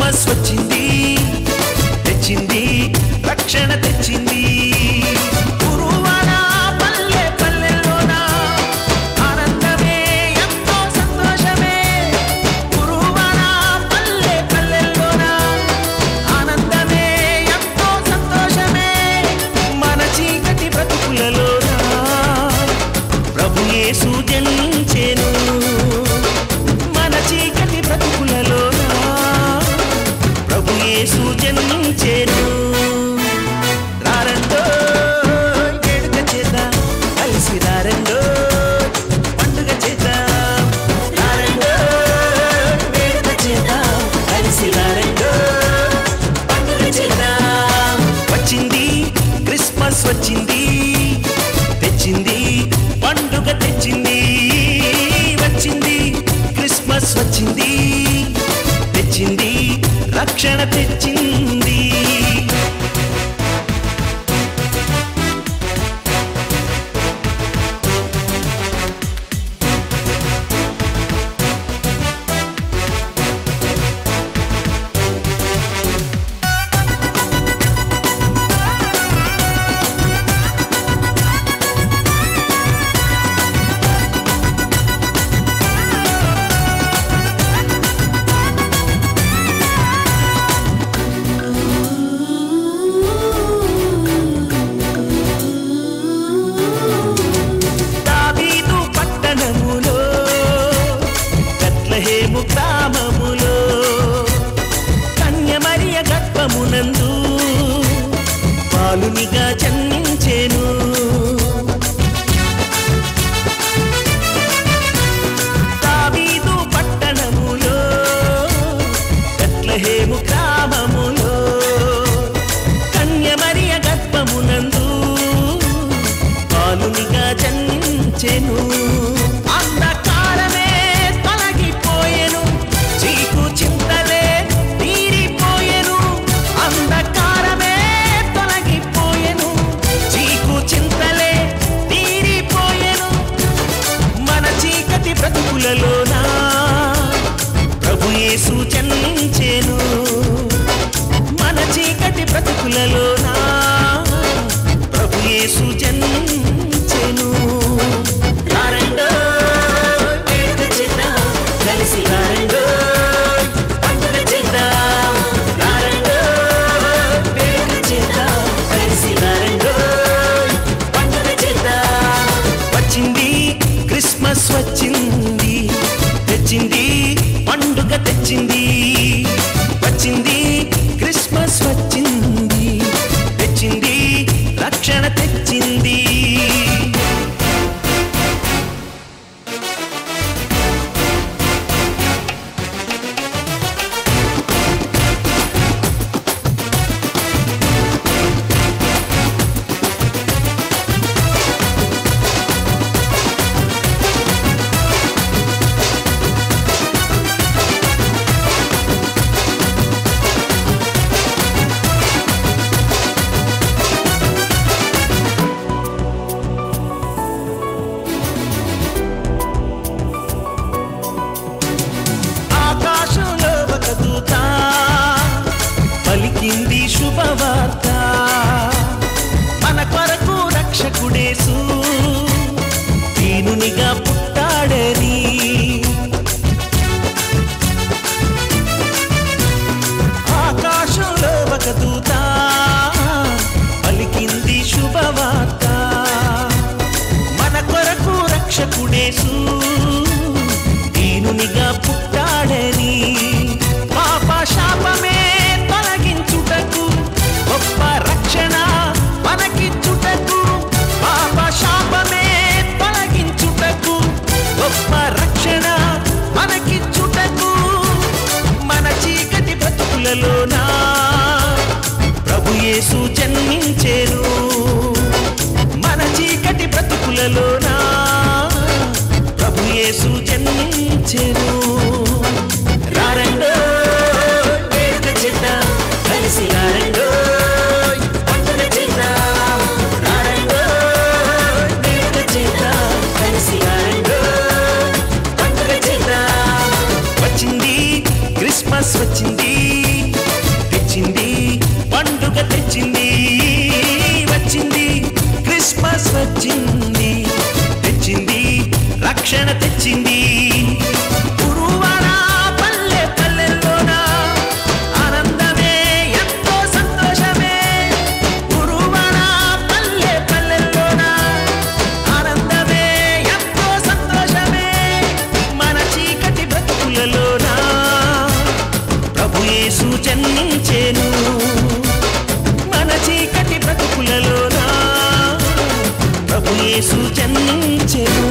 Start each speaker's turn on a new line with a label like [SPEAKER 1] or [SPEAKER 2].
[SPEAKER 1] Christmas వచ్చింది తెచ్చింది రక్షణ తెచ్చింది గురువాన పల్లె పల్లెల్లోన ఆనందమే ఎంతో సంతోషమే గురువాన పల్లె పల్లెల్లోన ఆనందమే ఎంతో సంతోషమే మన చీకటి బ్రతుకులలోన ప్రభు యేసు జన్మించెను మన చీకటి బ్రతుకులలోన ప్రభు యేసు జన్మించెను రారండో వేడుక చేద్దాం కలిసి రారండో పండుగ చేద్దాం రారండో వేడుక చేద్దాం కలిసి రారండో పండుగ చేద్దాం వచ్చింది క్రిస్మస్ వచ్చింది తెచ్చింది పండుగ తెచ్చింది వచ్చింది క్రిస్మస్ వచ్చింది తెచ్చింది రక్షణ తెచ్చింది గ్రామములో కన్యమరియ గర్భమునందు బాలునిగా జన్మించెను దావీదు పట్టణములో బెత్లెహేము గ్రామములో కన్యమరియ గర్భమునందు బాలునిగా జన్మించెను ప్రభు యేసు జన్మించెను మన చీకటి బ్రతుకులలోన ప్రభు యేసు జన్మించెను రారండో వేడుక చేద్దాం కలిసి రారండో పండుగ చేద్దాం రారండో వేడుక చేద్దాం కలిసి రారండో పండుగ చేద్దాం వచ్చింది క్రిస్మస్ వచ్చింది తెచ్చింది పండుగ తెచ్చింది వచ్చింది క్రిస్మస్ వచ్చింది తెచ్చింది రక్షణ తెచ్చింది పలికింది శుభవార్త మన కొరకు రక్షకుడేసు దీనునిగా పుట్టాడని ఆకాశంలో ఒక దూత పలికింది శుభవార్త మన కొరకు రక్షకుడేసు దీనునిగా పుట్టాడని పాప శాపమే గొప్ప రక్షణ మనకిచ్చుటకు పాప శాపమే తొలగించుటకు గొప్ప రక్షణ మనకిచ్చుటకు మన చీకటి బ్రతుకులలోన ప్రభు యేసు జన్మించెను మన చీకటి బ్రతుకులలోన ప్రభు యేసు జన్మించెను రారండో వేడుక చేద్దాం కలిసి రారండో క్రిస్మస్ వచ్చింది యేసు జన్మించెను మన చీకటి బ్రతుకులలోనా ప్రభు యేసు జన్మించెను